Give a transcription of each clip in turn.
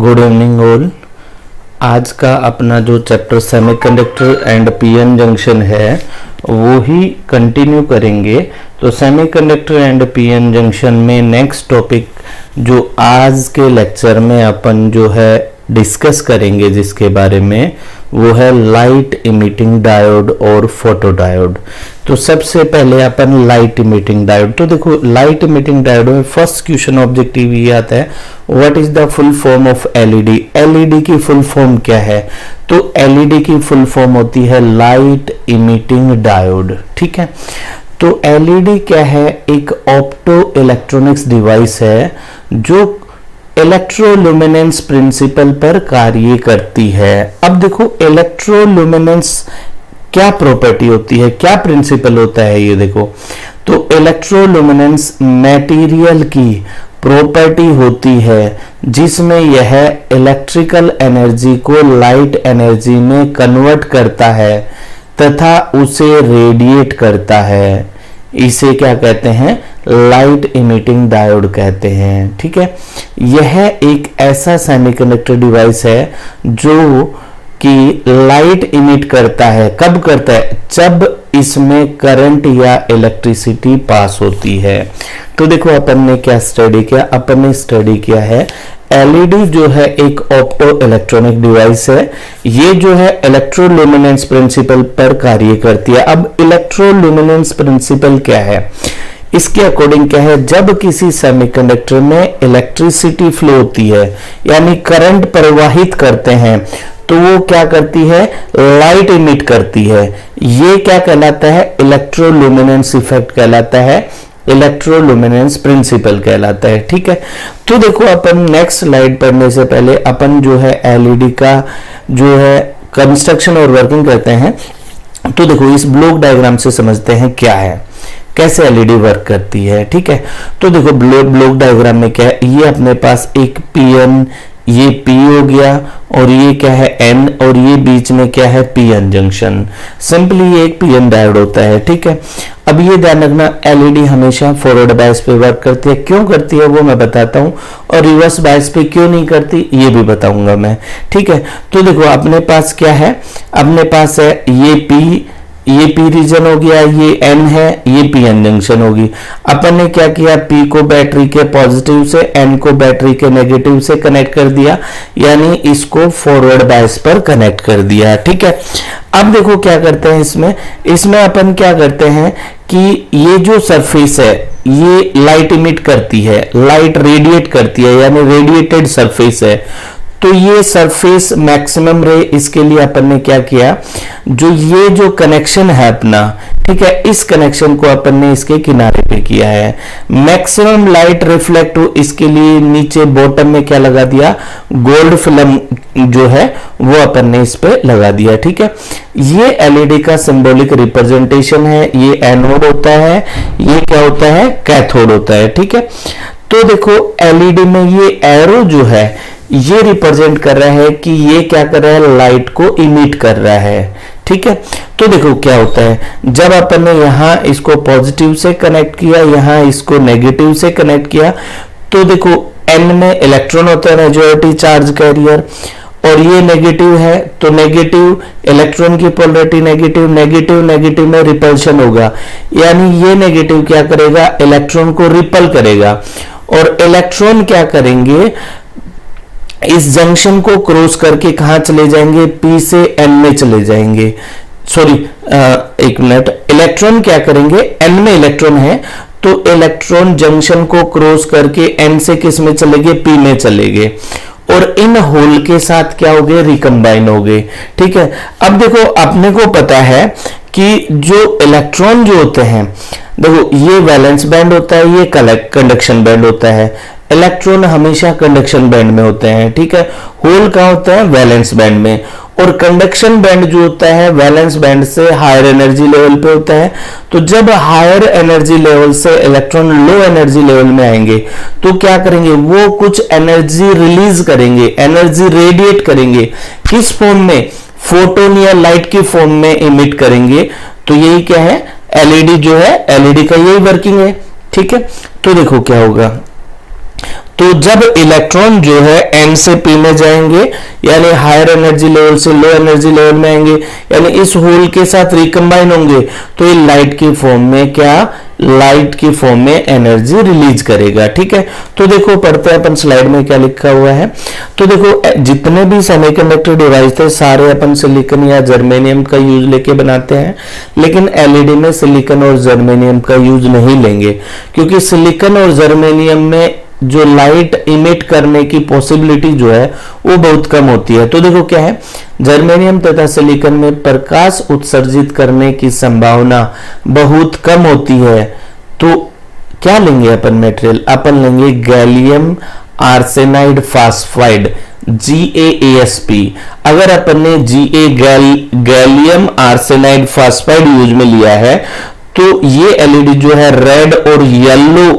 Good evening all. आज का अपना जो chapter semiconductor and PN junction है वो ही कंटिन्यू करेंगे। तो सेमीकंडक्टर एंड पीएन जंक्शन में नेक्स्ट टॉपिक जो आज के लेक्चर में अपन जो है डिस्कस करेंगे जिसके बारे में वो है लाइट इमिटिंग डायोड और फोटो डायोड। तो सबसे पहले अपन लाइट इमिटिंग डायोड, तो देखो लाइट इमिटिंग डायोड में फर्स्ट क्वेश्चन ऑब्जेक्टिव ये आता है what is the full form of LED. LED की फुल फॉर्म क्या है? तो एलईडी की फुल फॉर्म होती है लाइट इमिटिंग डायोड। ठीक है, तो एलईडी क्या है? एक ऑप्टो इलेक्ट्रॉनिक्स डिवाइस है जो इलेक्ट्रोल्यूमिनेंस प्रिंसिपल पर कार्य करती है। अब देखो इलेक्ट्रोल्यूमिनेंस क्या प्रॉपर्टी होती है, क्या प्रिंसिपल होता है ये देखो। तो इलेक्ट्रोल्यूमिनेंस मटेरियल की प्रॉपर्टी होती है जिसमें यह इलेक्ट्रिकल एनर्जी को लाइट एनर्जी में कन्वर्ट करता है तथा उसे रेडिएट करता है। इसे क्या कहते हैं? लाइट इमिटिंग डायोड कहते हैं। ठीक है, यह एक ऐसा सेमीकंडक्टर डिवाइस है जो कि लाइट इमिट करता है। कब करता है? जब इसमें करंट या इलेक्ट्रिसिटी पास होती है। तो देखो अपन ने क्या स्टडी किया? अपन ने स्टडी किया है एलईडी जो है एक ऑप्टो इलेक्ट्रॉनिक डिवाइस है। ये जो है इलेक्ट्रोल्यूमिनेंस प्रिंसिपल पर कार्य करती है। अब इलेक्ट्रोल्यूमिनेंस प्रिंसिपल क्या है? इसके अकॉर्डिंग क्या है? जब किसी सेमीकंडक्टर में इलेक्ट्रिसिटी फ्लो होती है यानी करंट प्रवाहित करते हैं तो वो क्या करती है? लाइट इमिट करती है। ये क्या कहलाता है? इलेक्ट्रोल्यूमिनेंस इफेक्ट कहलाता है, इलेक्ट्रोल्यूमिनेंस प्रिंसिपल कहलाता है। ठीक है, तो देखो अपन नेक्स्ट स्लाइड पढ़ने से पहले अपन जो है एलईडी का जो है कंस्ट्रक्शन और वर्किंग करते हैं। तो देखो इस ब्लॉक डायग्राम से समझते हैं क्या है, कैसे एलईडी वर्क करती है। ठीक है, तो देखो ब्लॉक डायग्राम में क्या है? ये अपने पास एक पीएन, ये पी हो गया और ये क्या है? एन, और ये बीच में क्या है? PN junction. सिंपली ये एक पीएन डायोड होता है। ठीक है, अब ये ध्यान रखना एलईडी हमेशा फॉरवर्ड बायस पे वर्क करती है। क्यों करती है वो मैं बताता हूं, और रिवर्स बायस पे क्यों नहीं करती ये भी बताऊंगा मैं। ठीक है, तो देखो अपने पास क्या है? अपने पास है ये पी रीजन हो गया, ये एन है, ये पी एन जंक्शन होगी। अपन ने क्या किया? पी को बैटरी के पॉजिटिव से, एन को बैटरी के नेगेटिव से कनेक्ट कर दिया, यानी इसको फॉरवर्ड बायस पर कनेक्ट कर दिया। ठीक है, अब देखो क्या करते हैं इसमें अपन क्या करते हैं कि ये जो सरफेस है ये लाइट इमिट करती है, लाइट रेडिएट करती है, यानी रेडिएटेड सरफेस है। तो ये सरफेस मैक्सिमम रे, इसके लिए अपन ने क्या किया? जो ये जो कनेक्शन है अपना, ठीक है, इस कनेक्शन को अपन ने इसके किनारे पे किया है। मैक्सिमम लाइट रिफ्लेक्ट हो इसके लिए नीचे बॉटम में क्या लगा दिया? गोल्ड फिल्म जो है वो अपन ने इस पे लगा दिया। ठीक है, ये एलईडी का सिंबॉलिक रिप्रेजेंटेशन है। ये एनोड होता है, ये क्या होता है? कैथोड होता है। ठीक है, तो देखो एलईडी में ये एरो जो है ये रिप्रेजेंट कर रहा है कि ये क्या कर रहा है? लाइट को इमिट कर रहा है। ठीक है, तो देखो क्या होता है जब अपन ने यहां इसको पॉजिटिव से कनेक्ट किया, यहां इसको नेगेटिव से कनेक्ट किया, तो देखो एन में इलेक्ट्रॉन होता है मेजॉरिटी चार्ज कैरियर, और ये नेगेटिव है तो नेगेटिव इलेक्ट्रॉन की पोलरिटी नेगेटिव, नेगेटिव नेगेटिव में रिपल्शन होगा, यानी ये नेगेटिव क्या करेगा? इलेक्ट्रॉन को रिपल करेगा, और इलेक्ट्रॉन क्या करेंगे? इस जंक्शन को क्रॉस करके कहां चले जाएंगे? पी से एन में चले जाएंगे। सॉरी एक मिनट, इलेक्ट्रॉन क्या करेंगे? एन में इलेक्ट्रॉन है तो इलेक्ट्रॉन जंक्शन को क्रॉस करके एन से किस में चलेंगे? पी में चलेंगे, और इन होल के साथ क्या हो गए? रिकम्बाइन हो गए। ठीक है, अब देखो अपने को पता है कि जो इलेक्ट्रॉन जो होते हैं, देखो ये वैलेंस बैंड होता है, ये कंडक्शन बैंड होता है। इलेक्ट्रॉन हमेशा कंडक्शन बैंड में होते हैं। ठीक है, होल कहां होता है? वैलेंस बैंड में, और कंडक्शन बैंड जो होता है वैलेंस बैंड से हायर एनर्जी लेवल पे होता है। तो जब हायर एनर्जी लेवल से इलेक्ट्रॉन लो एनर्जी लेवल में आएंगे तो क्या करेंगे? वो कुछ एनर्जी रिलीज करेंगे, एनर्जी रेडिएट करेंगे। किस फॉर्म में? फोटोन या लाइट की फॉर्म में इमिट करेंगे। तो यही क्या है? एलईडी जो है, एलईडी का यही वर्किंग है। ठीक है, तो देखो क्या होगा, तो जब इलेक्ट्रॉन जो है एन से पी में जाएंगे, यानी हायर एनर्जी लेवल से लो एनर्जी लेवल में आएंगे, यानी इस होल के साथ रिकम्बाइन होंगे, तो ये लाइट की फॉर्म में लाइट की फॉर्म में एनर्जी रिलीज करेगा। ठीक है, तो देखो पढ़ते हैं अपन स्लाइड में क्या लिखा हुआ है। तो देखो जितने भी सेमीकंडक्टर डिवाइस थे सारे अपन सिलिकॉन या जर्मेनियम का यूज लेके बनाते हैं, लेकिन एलईडी में सिलिकॉन और जर्मेनियम का यूज नहीं लेंगे, क्योंकि सिलिकॉन और जर्मेनियम में जो लाइट इमिट करने की पॉसिबिलिटी जो है वो बहुत कम होती है। तो देखो क्या है, जर्मेनियम तथा सिलिकॉन में प्रकाश उत्सर्जित करने की संभावना बहुत कम होती है। तो क्या लेंगे अपन मटेरियल, अपन लेंगे गैलियम आर्सेनाइड फास्फाइड GaAsP। अगर अपन ने गैलियम आर्सेनाइड फास्फाइड यूज में लिया है तो ये एलईडी जो है रेड और येलो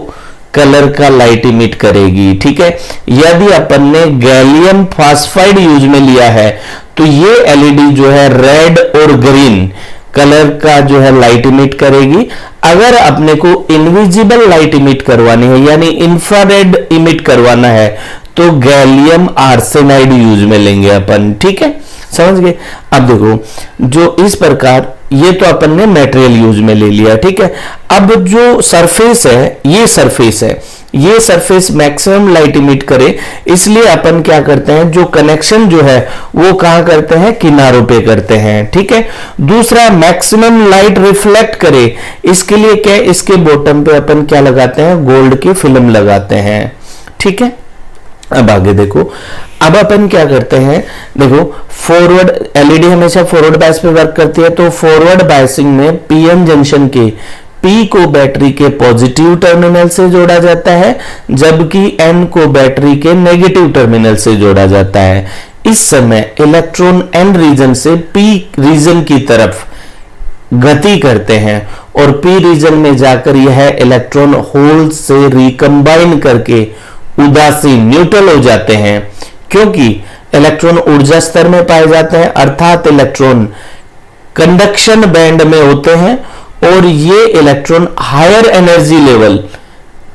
कलर का लाइट इमिट करेगी। ठीक है, यदि अपन ने गैलियम फास्फाइड यूज में लिया है तो ये एलईडी जो है रेड और ग्रीन कलर का जो है लाइट इमिट करेगी। अगर अपने को इनविजिबल लाइट इमिट करवानी है, यानी इंफ्रारेड इमिट करवाना है, तो गैलियम आर्सेनाइड यूज में लेंगे अपन। ठीक है, समझ गए। अब देखो जो इस प्रकार ये तो अपन ने मटेरियल यूज में ले लिया। ठीक है, अब जो सरफेस है, ये सरफेस मैक्सिमम लाइट इमिट करे, इसलिए अपन क्या करते हैं, जो कनेक्शन जो है वो कहां करते हैं, किनारों पे करते हैं। ठीक है, दूसरा मैक्सिमम लाइट रिफ्लेक्ट करे, इसके लिए क्या, इसके बॉटम पे अपन क्या लगाते हैं, गोल्ड की फिल्म लगाते हैं। ठीक है, अब आगे देखो, अब अपन क्या करते हैं, देखो फॉरवर्ड एलईडी हमेशा फॉरवर्ड बायस पे वर्क करती है, तो फॉरवर्ड बायसिंग में पीएन जंक्शन के पी को बैटरी के पॉजिटिव टर्मिनल से जोड़ा जाता है, जबकि एन को बैटरी के नेगेटिव टर्मिनल से जोड़ा जाता है। इस समय इलेक्ट्रॉन एन रीजन से पी रीजन की तरफ गति करते हैं और पी रीजन में जाकर यह इलेक्ट्रॉन होल से रिकम्बाइन करके उदासीन न्यूट्रल हो जाते हैं, क्योंकि इलेक्ट्रॉन ऊर्जा स्तर में पाए जाते हैं, अर्थात इलेक्ट्रॉन कंडक्शन बैंड में होते हैं और ये इलेक्ट्रॉन हायर एनर्जी लेवल,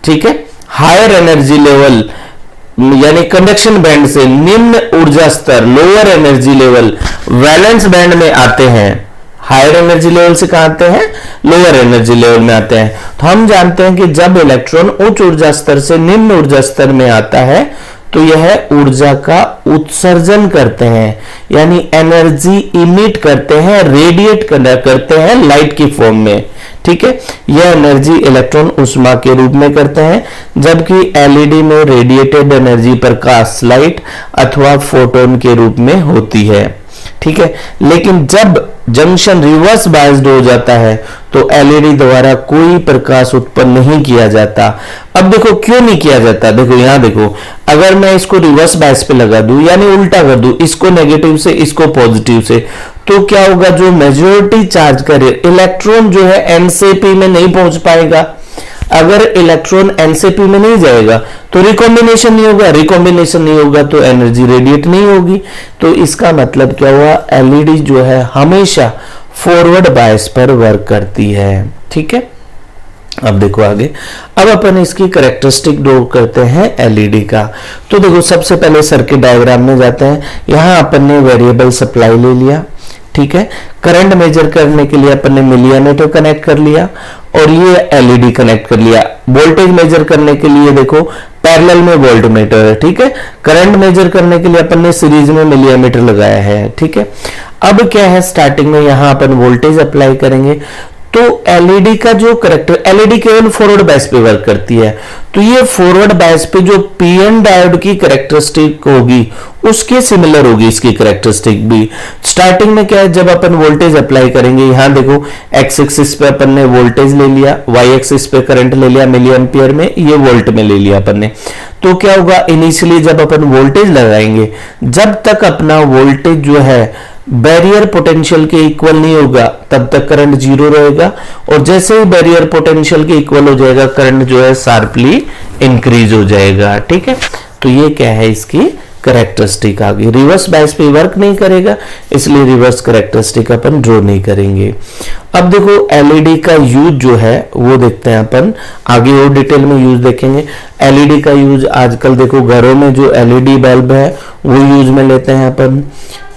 ठीक है, हायर एनर्जी लेवल यानी कंडक्शन बैंड से निम्न ऊर्जा स्तर lower energy level valence band में आते हैं। हायर एनर्जी लेवल से कहां आते हैं, लोअर एनर्जी लेवल में आते हैं। तो हम जानते हैं कि जब इलेक्ट्रॉन उच्च ऊर्जा स्तर से निम्न ऊर्जा स्तर में आता है तो यह ऊर्जा का उत्सर्जन करते हैं, यानी एनर्जी इमिट करते हैं, रेडिएट करते हैं लाइट की फॉर्म में। ठीक है, यह एनर्जी इलेक्ट्रॉन ऊष्मा के रूप में करते हैं, जबकि एलईडी में रेडिएटेड एनर्जी प्रकाश लाइट अथवा फोटोन के रूप में होती है। ठीक है, लेकिन जब जंक्शन रिवर्स बायस्ड हो जाता है तो एलईडी द्वारा कोई प्रकाश उत्पन्न नहीं किया जाता। अब देखो क्यों नहीं किया जाता, देखो यहां देखो, अगर मैं इसको रिवर्स बायस पे लगा दूं यानी उल्टा कर दूं, इसको नेगेटिव से इसको पॉजिटिव से, तो क्या होगा, जो मेजॉरिटी चार्ज करे इलेक्ट्रॉन जो है एन से पी में नहीं पहुंच पाएगा। अगर इलेक्ट्रॉन एन से पी में नहीं जाएगा तो रिकॉम्बिनेशन नहीं होगा, रिकॉम्बिनेशन नहीं होगा तो एनर्जी रेडिएट नहीं होगी। तो इसका मतलब क्या हुआ, एलईडी जो है हमेशा फॉरवर्ड बायस पर वर्क करती है। ठीक है, अब देखो आगे, अब अपन इसकी कैरेक्टरिस्टिक ड्रॉ करते हैं एलईडी का। तो देखो सबसे पहले सर्किट डायग्राम में जाते हैं। यहां अपन ने वेरिएबल सप्लाई ले लिया, ठीक है, करंट मेजर करने के लिए अपन ने मिली एमीटर कनेक्ट कर लिया और ये एलईडी कनेक्ट कर लिया। वोल्टेज मेजर करने के लिए देखो पैरेलल में वोल्ट मीटर है। ठीक है, करंट मेजर करने के लिए अपन ने सीरीज में मिली एमीटर लगाया है। ठीक है, अब क्या है, स्टार्टिंग में यहां अपन वोल्टेज अप्लाई करेंगे तो एलईडी का जो करेक्टर, एलईडी केवल फॉरवर्ड बायस पे वर्क करती है, तो ये फॉरवर्ड बायस पे जो पीएन डायोड की करेक्टरिस्टिक होगी उसके सिमिलर होगी इसकी करेक्टरिस्टिक भी। स्टार्टिंग में क्या है, जब अपन वोल्टेज अप्लाई करेंगे, यहां देखो एक्स एक्सिस पे अपन ने वोल्टेज ले लिया, वाई एक्सिस पे करंट ले लिया मिली एम्पियर में, ये वोल्ट में ले लिया अपन ने। तो क्या होगा, इनिशियली जब अपन वोल्टेज लगाएंगे, जब तक अपना वोल्टेज जो है बैरियर पोटेंशियल के इक्वल नहीं होगा तब तक करंट जीरो रहेगा, और जैसे ही बैरियर पोटेंशियल के इक्वल हो जाएगा करंट जो है शार्पली इंक्रीज हो जाएगा। ठीक है, तो ये क्या है इसकी कैरेक्टरिस्टिक आ गई। रिवर्स बायस पे वर्क नहीं करेगा, इसलिए रिवर्स कैरेक्टरिस्टिक अपन ड्रॉ नहीं करेंगे। अब देखो एलईडी का यूज जो है वो देखते हैं अपन, आगे और डिटेल में यूज देखेंगे। एलईडी का यूज आजकल देखो घरों में जो एलईडी बल्ब है वो यूज में लेते हैं अपन।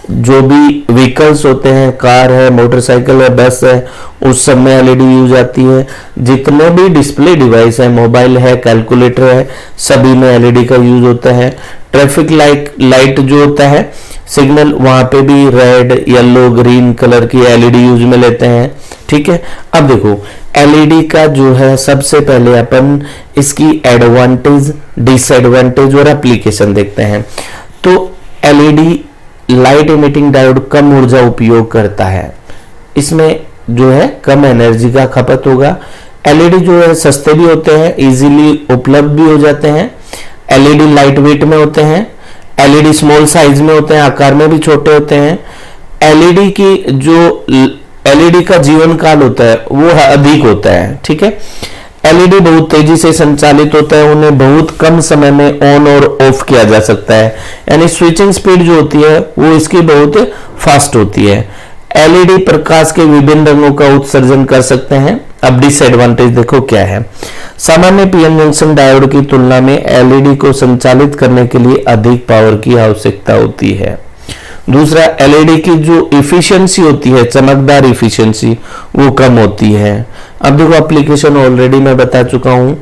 जो भी व्हीकल्स होते हैं, कार है, मोटरसाइकिल है, बस है, उस सब में एलईडी यूज आती है। जितने भी डिस्प्ले डिवाइस है, मोबाइल है, कैलकुलेटर है, सभी में एलईडी का यूज होता है। ट्रैफिक लाइट जो होता है सिग्नल, वहां पे भी रेड, येलो, ग्रीन कलर की एलईडी यूज में लेते हैं। ठीक है, अब देखो एलईडी का जो है सबसे पहले अपन इसकी एडवांटेज, डिसएडवांटेज और एप्लीकेशन देखते हैं। तो एलईडी लाइट इमिटिंग डायोड कम ऊर्जा उपयोग करता है, इसमें जो है कम एनर्जी का खपत होगा। एलईडी जो है सस्ते भी होते हैं, इजीली उपलब्ध भी हो जाते हैं। एलईडी लाइट वेट में होते हैं, एलईडी स्मॉल साइज में होते हैं, आकार में भी छोटे होते हैं। एलईडी की जो एलईडी का जीवन काल होता है वो अधिक होता है। ठीक है, एलईडी बहुत तेजी से संचालित होता है, उन्हें बहुत कम समय में ऑन और ऑफ किया जा सकता है, यानी स्विचिंग स्पीड जो होती है वो इसकी बहुत फास्ट होती है। एलईडी प्रकाश के विभिन्न रंगों का उत्सर्जन कर सकते हैं। अब डिसएडवांटेज देखो क्या है। सामान्य पीएन जंक्शन डायोड की तुलना में एलईडी को संचालित करने के लिए अधिक पावर की आवश्यकता होती है। दूसरा, एलईडी की जो इफिशियंसी होती है, चमकदार इफिशियंसी, वो कम होती है। अब देखो एप्लीकेशन ऑलरेडी मैं बता चुका हूं,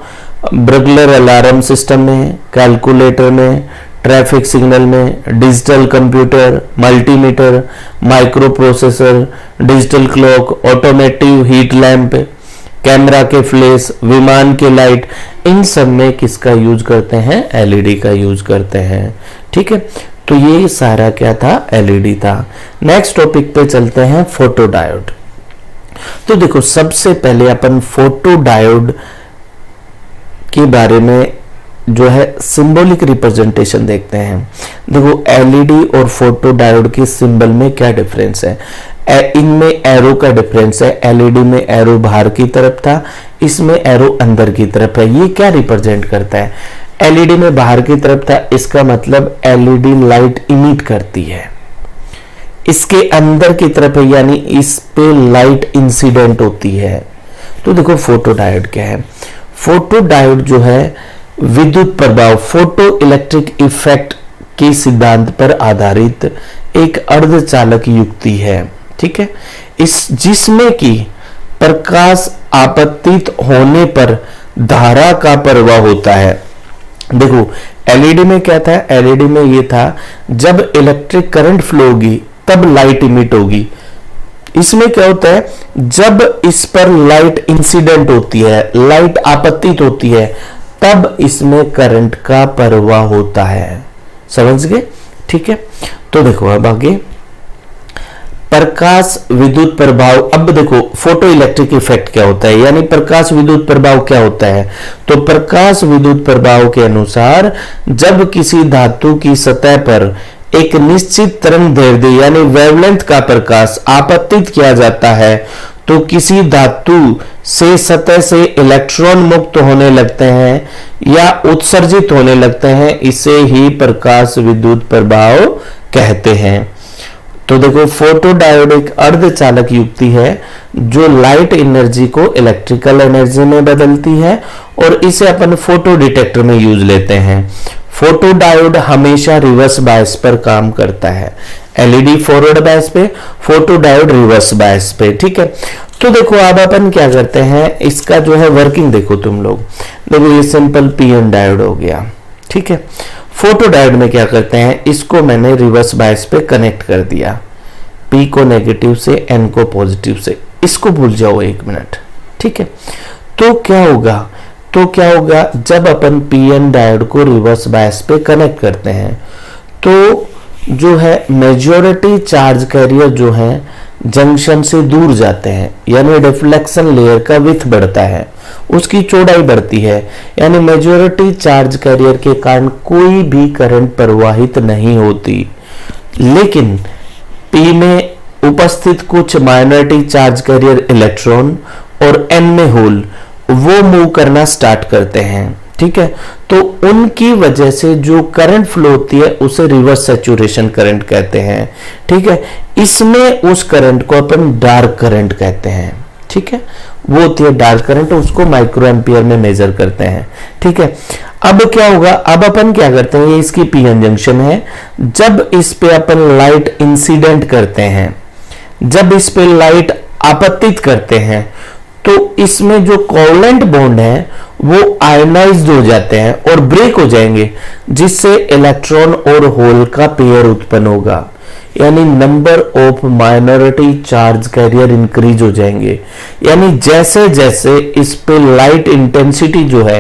बर्गलर अलार्म सिस्टम में, कैलकुलेटर में, ट्रैफिक सिग्नल में, digital computer, multimeter, micro processor, digital clock, automotive heat lamp, camera के फ्लैश, विमान के लाइट, इन सब में किसका यूज करते हैं? एलईडी का यूज करते हैं। ठीक है, तो ये सारा क्या था? एलईडी था। नेक्स्ट टॉपिक पे चलते हैं, फोटो डायोड। तो देखो सबसे पहले अपन फोटो डायोड के बारे में जो है सिंबॉलिक रिप्रेजेंटेशन देखते हैं। देखो एलईडी और फोटो डायोड के सिंबल में क्या डिफरेंस है? इनमें एरो का डिफरेंस है। एलईडी में एरो बाहर की तरफ था, इसमें एरो अंदर की तरफ है। ये क्या रिप्रेजेंट करता है? एलईडी में बाहर की तरफ था, इसका मतलब एलईडी लाइट इमिट करती है। इसके अंदर की तरफ है, यानी इस पे लाइट इंसिडेंट होती है। तो देखो फोटो डायोड क्या है? फोटो डायोड जो है विद्युत प्रभाव, फोटो इलेक्ट्रिक इफेक्ट के सिद्धांत पर आधारित एक अर्धचालक युक्ति है। ठीक है, जिसमें कि प्रकाश आपतित होने पर धारा का प्रवाह होता है। देखो एलईडी में क्या था? एलईडी में ये था जब इलेक्ट्रिक करंट फ्लो होगी तब लाइट इमिट होगी। इसमें क्या होता है? जब इस पर लाइट इंसिडेंट होती है, लाइट आपतित होती है, तब इसमें करंट का प्रवाह होता है। समझ गए? ठीक है, तो देखो अब आगे प्रकाश विद्युत प्रभाव। अब देखो फोटो इलेक्ट्रिक इफेक्ट क्या होता है, यानी प्रकाश विद्युत प्रभाव क्या होता है? तो प्रकाश विद्युत प्रभाव के अनुसार जब किसी धातु की सतह पर एक निश्चित तरंग दैर्ध्य यानी वेवलेंथ का प्रकाश आपतित किया जाता है तो किसी धातु से सतह से इलेक्ट्रॉन मुक्त होने लगते हैं या उत्सर्जित होने लगते हैं, इसे ही प्रकाश विद्युत प्रभाव कहते हैं। तो देखो फोटो डायोड एक अर्धचालक युक्ति है जो लाइट एनर्जी को इलेक्ट्रिकल एनर्जी में बदलती है और इसे अपन फोटो डिटेक्टर में यूज लेते हैं। फोटो डायोड हमेशा रिवर्स बायस पर काम करता है। एलईडी फॉरवर्ड बायस पे, फोटो डायोड रिवर्स बायस पे। ठीक है, तो देखो अब अपन क्या करते हैं, इसका जो है वर्किंग देखो तुम लोग। देखो ये सिंपल पीएन डायोड हो गया। ठीक है, फोटो डायोड में क्या करते हैं, इसको मैंने रिवर्स बायस पे कनेक्ट कर दिया, पी को नेगेटिव से एन को पॉजिटिव से। इसको भूल जाओ एक मिनट। ठीक है, तो क्या होगा? जब अपन पीएन डायोड को रिवर्स बायस पे कनेक्ट करते हैं तो जो है मेजॉरिटी चार्ज कैरियर जो है जंक्शन से दूर जाते हैं, यानी डिफ्लेक्शन लेयर का विड्थ बढ़ता है, उसकी चौड़ाई बढ़ती है, यानी मेजॉरिटी चार्ज कैरियर के कारण कोई भी करंट प्रवाहित नहीं होती। लेकिन पी में उपस्थित कुछ माइनॉरिटी चार्ज कैरियर इलेक्ट्रॉन और एन में होल वो मूव करना स्टार्ट करते हैं। ठीक ठीक है। तो उनकी वजह से जो करंट फ्लो होती है उसे रिवर्स सैचुरेशन करंट कहते हैं, ठीक है। इसमें उस करंट को अपन डार्क करंट कहते हैं, ठीक है। वो होती है डार्क करंट, उसको माइक्रो एम्पियर में मेजर करते हैं, ठीक है। अब क्या होगा, अब अपन क्या करते हैं, ये इसकी पीएन जंक्शन है। जब इस पे अपन लाइट इंसिडेंट करते हैं, जब इस पे लाइट आपतित करते हैं, तो इसमें जो कोवलेंट बॉन्ड है वो आयनाइज्ड हो जाते हैं और ब्रेक हो जाएंगे, जिससे इलेक्ट्रॉन और होल का पेयर उत्पन्न होगा, यानी number of minority charge carrier increase हो जाएंगे। यानी जैसे जैसे इस पे लाइट इंटेंसिटी जो है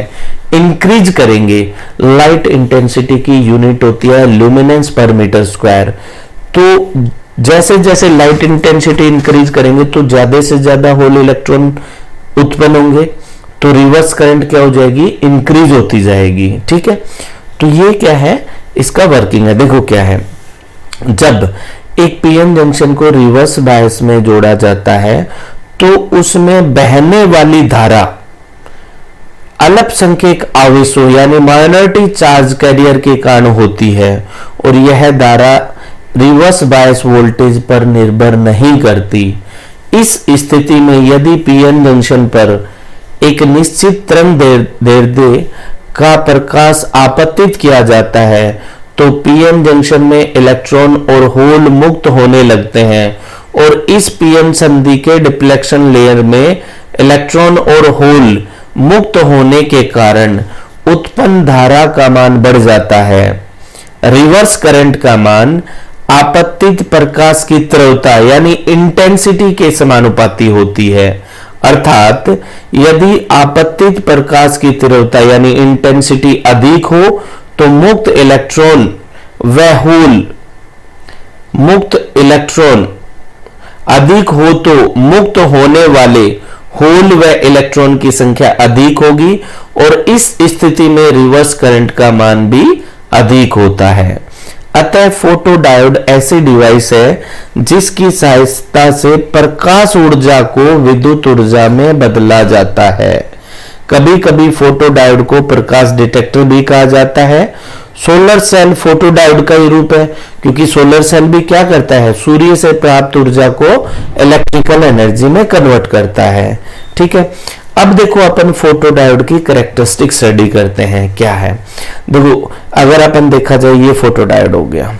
इंक्रीज करेंगे, लाइट इंटेंसिटी की यूनिट होती है ल्यूमिनेंस पर मीटर स्क्वायर, तो जैसे जैसे लाइट इंटेंसिटी इंक्रीज करेंगे तो ज्यादा से ज्यादा होल इलेक्ट्रॉन उत्पन्न होंगे, तो रिवर्स करंट क्या हो जाएगी, इंक्रीज होती जाएगी, ठीक है। तो ये क्या है, इसका वर्किंग है। देखो क्या है, जब एक पीएन जंक्शन को रिवर्स बायस में जोड़ा जाता है तो उसमें बहने वाली धारा अल्पसंख्यक आवेशों यानी माइनॉरिटी चार्ज कैरियर के कारण होती है, और यह धारा रिवर्स बायस वोल्टेज पर निर्भर नहीं करती। इस स्थिति में यदि पीएन जंक्शन पर एक निश्चित तरंग दैर्ध्य का प्रकाश आपतित किया जाता है तो पीएन जंक्शन में इलेक्ट्रॉन और होल मुक्त होने लगते हैं, और इस पीएन संधि के डिफ्लेक्शन लेयर में इलेक्ट्रॉन और होल मुक्त होने के कारण उत्पन्न धारा का मान बढ़ जाता है। रिवर्स करंट का मान आपतित प्रकाश की तीव्रता यानी इंटेंसिटी के समानुपाती होती है, अर्थात यदि आपतित प्रकाश की तीव्रता यानी इंटेंसिटी अधिक हो तो मुक्त इलेक्ट्रॉन व होल, मुक्त इलेक्ट्रॉन अधिक हो तो मुक्त होने वाले होल व इलेक्ट्रॉन की संख्या अधिक होगी, और इस स्थिति में रिवर्स करंट का मान भी अधिक होता है। अतः फोटोडायोड ऐसी डिवाइस है जिसकी सहायता से प्रकाश ऊर्जा को विद्युत ऊर्जा में बदला जाता है। कभी कभी फोटोडायोड को प्रकाश डिटेक्टर भी कहा जाता है। सोलर सेल फोटोडायोड का ही रूप है, क्योंकि सोलर सेल भी क्या करता है, सूर्य से प्राप्त ऊर्जा को इलेक्ट्रिकल एनर्जी में कन्वर्ट करता है, ठीक है। अब देखो अपन फोटोडायोड की कैरेक्टरिस्टिक स्टडी करते हैं, क्या है। देखो अगर अपन देखा जाए, ये फोटोडायोड हो गया,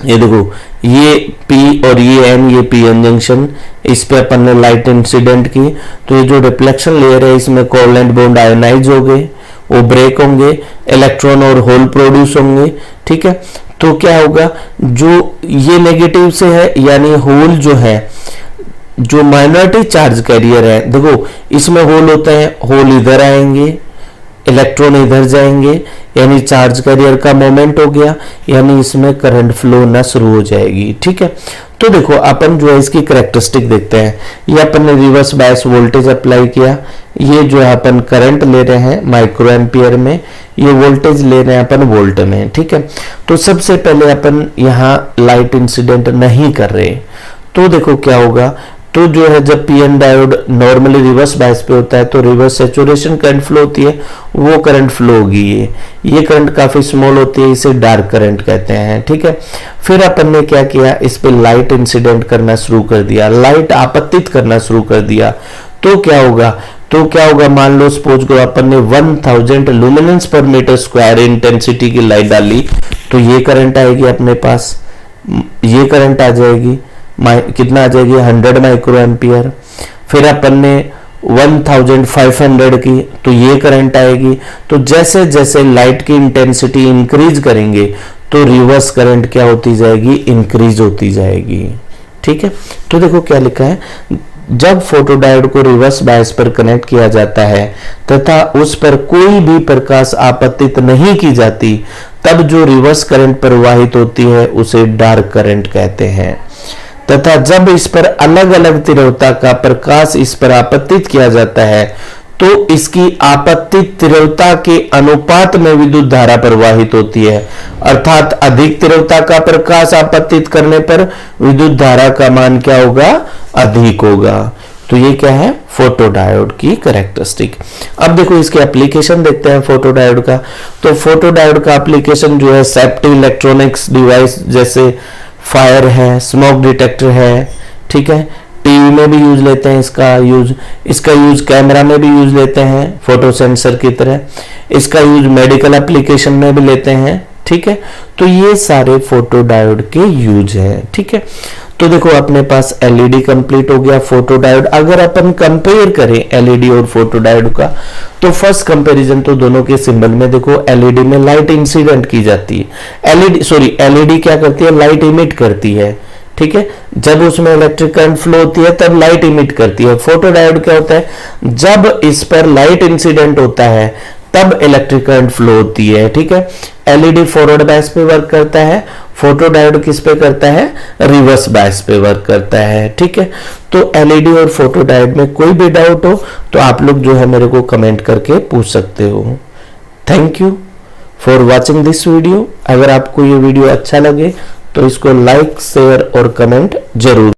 ये देखो ये P और ये N, ये पीएन जंक्शन, इस पे अपन ने लाइट इंसिडेंट की, तो ये जो रिफ्लेक्शन लेयर है इसमें कोवलेंट बॉन्ड आयोनाइज हो गए, वो ब्रेक होंगे, इलेक्ट्रॉन और होल प्रोड्यूस होंगे, ठीक है। तो क्या होगा, जो ये नेगेटिव से है यानी होल जो है, जो माइनॉरिटी चार्ज कैरियर है, देखो इसमें होल होते हैं, होल इधर आएंगे, इलेक्ट्रॉन इधर जाएंगे, यानी चार्ज कैरियर का मोमेंट हो गया, यानी इसमें करंट फ्लो होना शुरू हो जाएगी, ठीक है। तो देखो अपन जो है इसकी कैरेक्टरिस्टिक देखते हैं। ये अपन ने रिवर्स बायस वोल्टेज अप्लाई किया, ये जो है अपन करंट ले रहे हैं माइक्रो एम्पियर में, ये वोल्टेज ले रहे हैं अपन वोल्ट में, ठीक है। तो सबसे पहले अपन यहाँ लाइट इंसिडेंट नहीं कर रहे, तो देखो क्या होगा, तो जो है जब PN diode normally reverse bias पे होता है तो रिवर्स सैचुरेशन करंट फ्लो होती है, वो करंट फ्लो होगी, ये करंट काफी स्मॉल होती है, इसे डार्क करंट कहते हैं, ठीक है। फिर अपन ने क्या किया, इस पे लाइट इंसिडेंट करना शुरू कर दिया, लाइट आपतित करना शुरू कर दिया, तो क्या होगा, मान लो सपोज को अपन ने 1000 लुमिनेंस पर मीटर स्क्वायर इंटेंसिटी की लाइट डाली, तो ये करंट आएगी अपने पास, ये करंट आ जाएगी, कितना आ जाएगी 100 माइक्रो एम्पियर। फिर अपन ने 1500 की, तो ये करंट आएगी। तो जैसे जैसे लाइट की इंटेंसिटी इंक्रीज करेंगे तो रिवर्स करंट क्या होती जाएगी, इंक्रीज होती जाएगी, ठीक है। तो देखो क्या लिखा है, जब फोटोडायोड को रिवर्स बायस पर कनेक्ट किया जाता है तथा उस पर कोई भी प्रकाश आपतित नहीं की जाती, तब जो रिवर्स करंट प्रवाहित होती है उसे डार्क करंट कहते हैं, तथा जब इस पर अलग अलग तीव्रता का प्रकाश इस पर आपतित किया जाता है तो इसकी आपतित तीव्रता के अनुपात में विद्युत धारा प्रवाहित होती है, अर्थात अधिक तीव्रता का प्रकाश आपतित करने पर विद्युत धारा का मान क्या होगा, अधिक होगा। तो ये क्या है, फोटोडायोड की कैरेक्टरिस्टिक। अब देखो इसके एप्लीकेशन देखते हैं फोटोडायोड का। तो फोटोडायोड का एप्लीकेशन जो है सेफ्टी इलेक्ट्रॉनिक्स डिवाइस जैसे फायर है, स्मोक डिटेक्टर है, ठीक है, टीवी में भी यूज लेते हैं इसका यूज कैमरा में भी यूज लेते हैं फोटो सेंसर की तरह, इसका यूज मेडिकल एप्लीकेशन में भी लेते हैं, ठीक है। तो ये सारे फोटोडायोड के यूज है, ठीक है। तो देखो अपने पास एलईडी कंप्लीट हो गया, फोटोडायोड। अगर अपन कंपेयर करें एलईडी और फोटोडायोड का, तो फर्स्ट कंपैरिजन तो दोनों के सिंबल में देखो एलईडी में लाइट इंसिडेंट की जाती है, एलईडी क्या करती है, लाइट इमिट करती है, ठीक है। जब उसमें इलेक्ट्रिक करंट फ्लो होती है तब लाइट इमिट करती है। फोटोडायोड क्या होता है, जब इस पर लाइट इंसिडेंट होता है तब इलेक्ट्रिक करंट फ्लो होती है, ठीक है। एलईडी फॉरवर्ड बायस पे वर्क करता है, फोटोडायोड किस पे करता है, रिवर्स बायस पे वर्क करता है, ठीक है। तो एलईडी और फोटोडायोड में कोई भी डाउट हो तो आप लोग जो है मेरे को कमेंट करके पूछ सकते हो। Thank you for watching this video. अगर आपको ये वीडियो अच्छा लगे तो इसको लाइक, शेयर और कमेंट जरूर